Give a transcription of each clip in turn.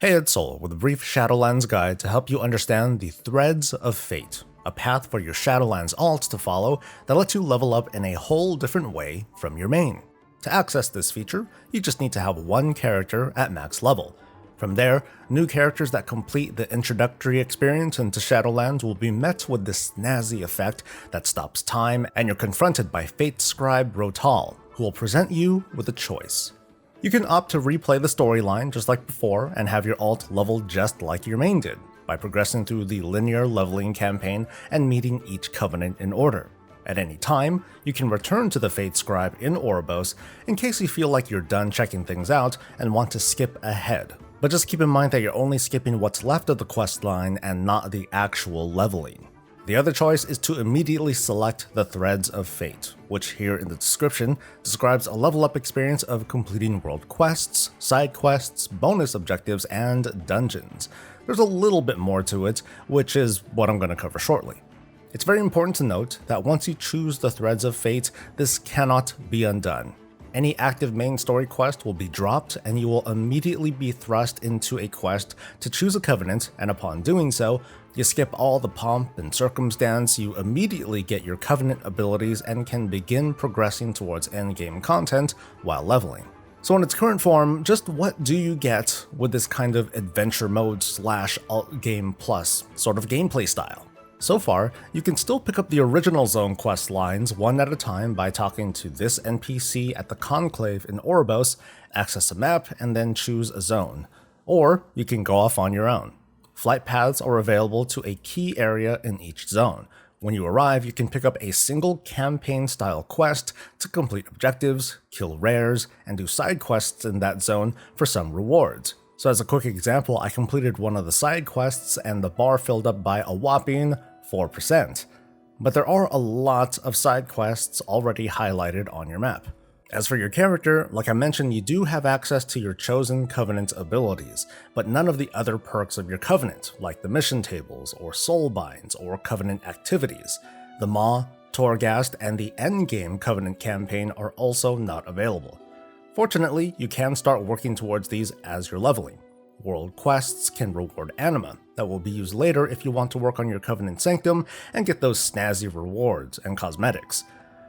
Hey, it's Soul with a brief Shadowlands guide to help you understand the Threads of Fate, a path for your Shadowlands alts to follow that lets you level up in a whole different way from your main. To access this feature, you just need to have one character at max level. From there, new characters that complete the introductory experience into Shadowlands will be met with this snazzy effect that stops time, and you're confronted by Fate Scribe Rotal, who will present you with a choice. You can opt to replay the storyline just like before and have your alt leveled just like your main did, by progressing through the linear leveling campaign and meeting each covenant in order. At any time, you can return to the Fate Scribe in Oribos in case you feel like you're done checking things out and want to skip ahead. But just keep in mind that you're only skipping what's left of the questline and not the actual leveling. The other choice is to immediately select the Threads of Fate, which here in the description describes a level up experience of completing world quests, side quests, bonus objectives, and dungeons. There's a little bit more to it, which is what I'm going to cover shortly. It's very important to note that once you choose the Threads of Fate, this cannot be undone. Any active main story quest will be dropped, and you will immediately be thrust into a quest to choose a covenant, and upon doing so, you skip all the pomp and circumstance, you immediately get your covenant abilities and can begin progressing towards endgame content while leveling. So in its current form, just what do you get with this kind of adventure mode / alt game plus sort of gameplay style? So far, you can still pick up the original zone quest lines one at a time by talking to this NPC at the Conclave in Oribos, access a map, and then choose a zone. Or you can go off on your own. Flight paths are available to a key area in each zone. When you arrive, you can pick up a single campaign-style quest to complete objectives, kill rares, and do side quests in that zone for some rewards. So as a quick example, I completed one of the side quests and the bar filled up by a whopping 4%. But there are a lot of side quests already highlighted on your map. As for your character, like I mentioned, you do have access to your chosen Covenant abilities, but none of the other perks of your Covenant, like the mission tables, or soul binds, or Covenant activities. The Maw, Torghast, and the endgame Covenant campaign are also not available. Fortunately, you can start working towards these as you're leveling. World quests can reward anima, that will be used later if you want to work on your Covenant Sanctum and get those snazzy rewards and cosmetics.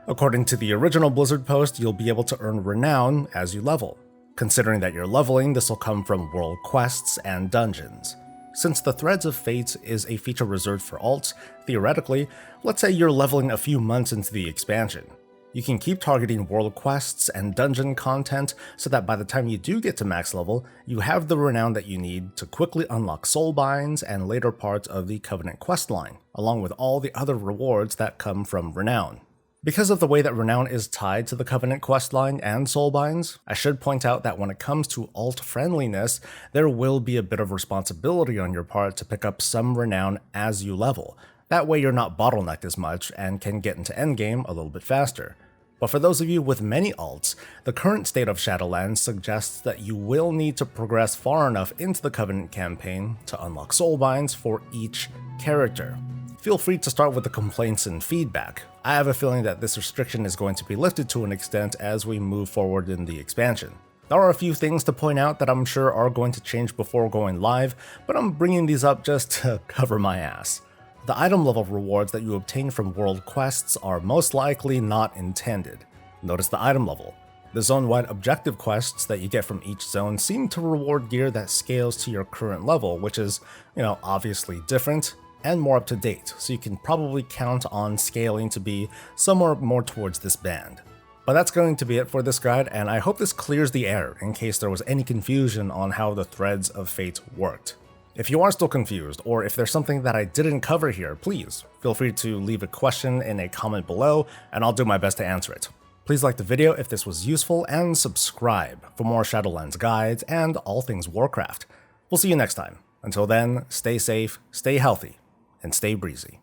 According to the original Blizzard post, you'll be able to earn Renown as you level. Considering that you're leveling, this will come from world quests and dungeons. Since the Threads of Fate is a feature reserved for alts, theoretically, let's say you're leveling a few months into the expansion. You can keep targeting world quests and dungeon content so that by the time you do get to max level, you have the renown that you need to quickly unlock soul binds and later parts of the Covenant questline, along with all the other rewards that come from Renown. Because of the way that Renown is tied to the Covenant questline and soulbinds, I should point out that when it comes to alt friendliness, there will be a bit of responsibility on your part to pick up some Renown as you level. That way you're not bottlenecked as much and can get into endgame a little bit faster. But for those of you with many alts, the current state of Shadowlands suggests that you will need to progress far enough into the Covenant campaign to unlock soulbinds for each character. Feel free to start with the complaints and feedback. I have a feeling that this restriction is going to be lifted to an extent as we move forward in the expansion. There are a few things to point out that I'm sure are going to change before going live, but I'm bringing these up just to cover my ass. The item level rewards that you obtain from world quests are most likely not intended. Notice the item level. The zone-wide objective quests that you get from each zone seem to reward gear that scales to your current level, which is, obviously different and more up to date, so you can probably count on scaling to be somewhere more towards this band. But that's going to be it for this guide, and I hope this clears the air in case there was any confusion on how the Threads of Fate worked. If you are still confused, or if there's something that I didn't cover here, please feel free to leave a question in a comment below, and I'll do my best to answer it. Please like the video if this was useful, and subscribe for more Shadowlands guides and all things Warcraft. We'll see you next time. Until then, stay safe, stay healthy, and stay breezy.